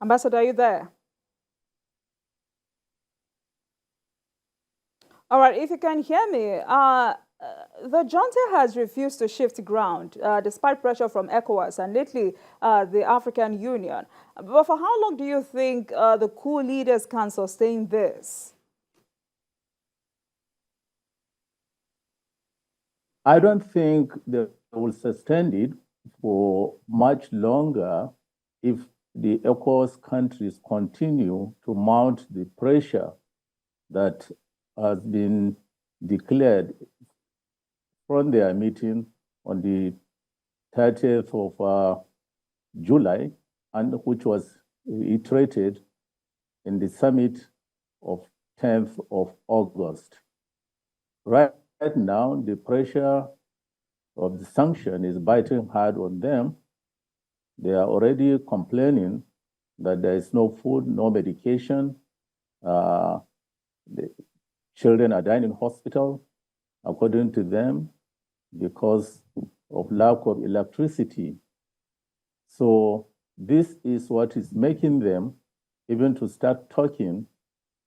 Ambassador, are you there? All right, if you can hear me, the junta has refused to shift ground despite pressure from ECOWAS and lately the African Union. But for how long do you think the coup leaders can sustain this? I don't think they will sustain it for much longer if the ECOWAS countries continue to mount the pressure that has been declared from their meeting on the 30th of July, and which was reiterated in the summit of 10th of August. Right now, the pressure of the sanction is biting hard on them. They are already complaining that there is no food, no medication. The children are dying in hospital, according to them, because of lack of electricity. So this is what is making them even to start talking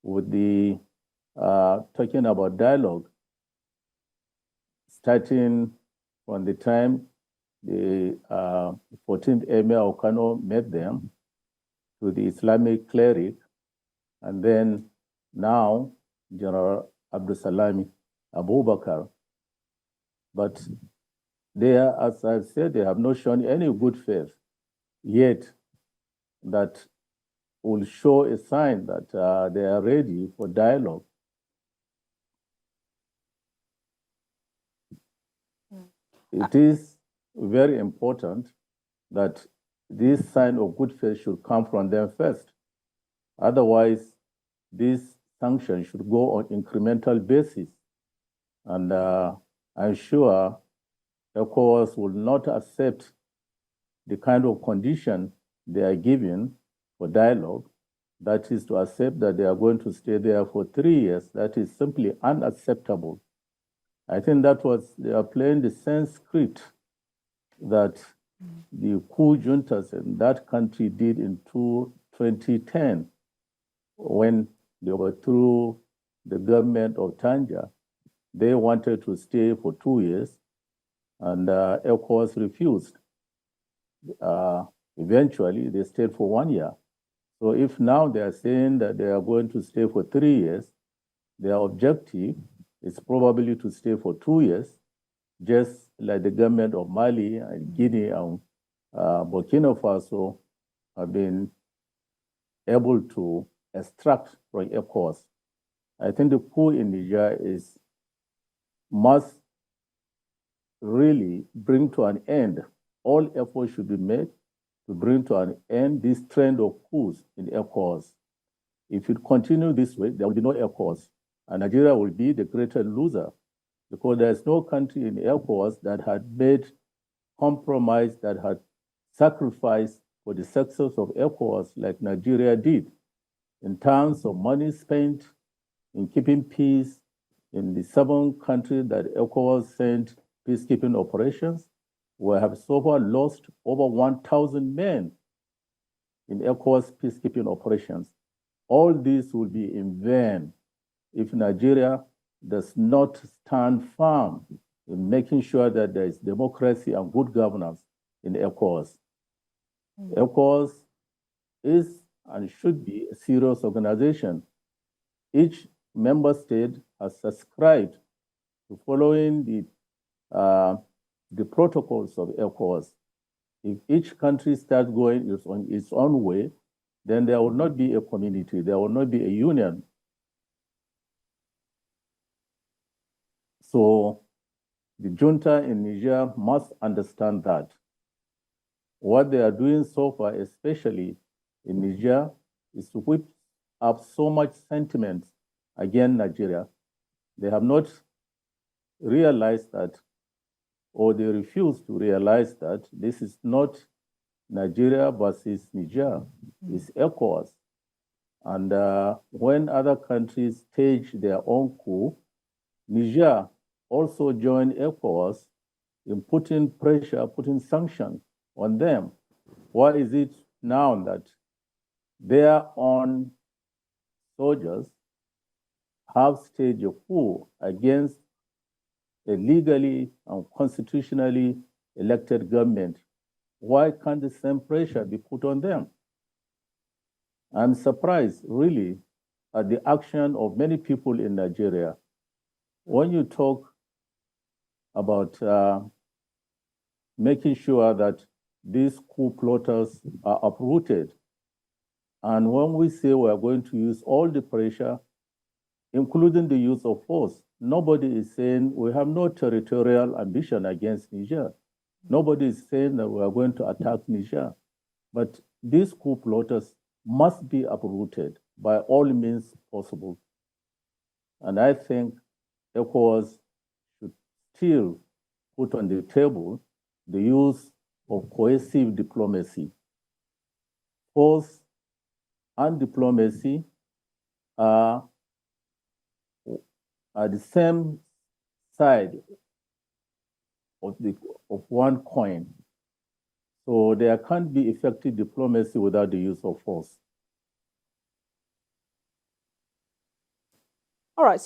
with the talking about dialogue, starting from the time the 14th Emir of Kano met them to the Islamic cleric, and then now General Abdul Salami Abubakar. But they are, as I've said, they have not shown any good faith yet that will show a sign that they are ready for dialogue. It is very important that this sign of good faith should come from them first. Otherwise, this sanction should go on incremental basis. And I'm sure ECOWAS will not accept the kind of condition they are given for dialogue. That is to accept that they are going to stay there for 3 years. That is simply unacceptable. I think that was, they are playing the same script that the coup juntas in that country did in 2010 when they overthrew the government of Tanja. They wanted to stay for 2 years, and ECOWAS refused. Eventually, they stayed for 1 year. So if now they are saying that they are going to stay for 3 years, their objective is probably to stay for 2 years, just like the government of Mali and Guinea and Burkina Faso have been able to extract from ECOWAS. I think the coup in Niger must really bring to an end. All efforts should be made to bring to an end this trend of coups in ECOWAS. If it continues this way, there will be no ECOWAS, and Nigeria will be the greater loser, because there's no country in ECOWAS that had made compromise, that had sacrificed for the success of ECOWAS like Nigeria did, in terms of money spent in keeping peace in the 7 countries that ECOWAS sent peacekeeping operations. We have so far lost over 1,000 men in ECOWAS peacekeeping operations. All this will be in vain if Nigeria does not stand firm in making sure that there is democracy and good governance in ECOWAS. ECOWAS is and should be a serious organization. Each member state has subscribed to following the protocols of ECOWAS. If each country starts going its own way, then there will not be a community, there will not be a union. So the junta in Niger must understand that. What they are doing so far, especially in Niger, is to whip up so much sentiment against Nigeria. They have not realized that, or they refuse to realize that this is not Nigeria versus Niger, it's ECOWAS. And when other countries stage their own coup, Niger also joined ECOWAS in putting pressure, putting sanctions on them. Why is it now that their own soldiers have staged a coup against a legally and constitutionally elected government, why can't the same pressure be put on them? I'm surprised, really, at the action of many people in Nigeria. When you talk about making sure that these coup plotters are uprooted, and when we say we are going to use all the pressure, including the use of force, nobody is saying we have no territorial ambition against Niger. Nobody is saying that we are going to attack Niger. But these coup plotters must be uprooted by all means possible. And I think ECOWAS should still put on the table the use of cohesive diplomacy. Force and diplomacy are the same side of one coin. So there can't be effective diplomacy without the use of force. All right.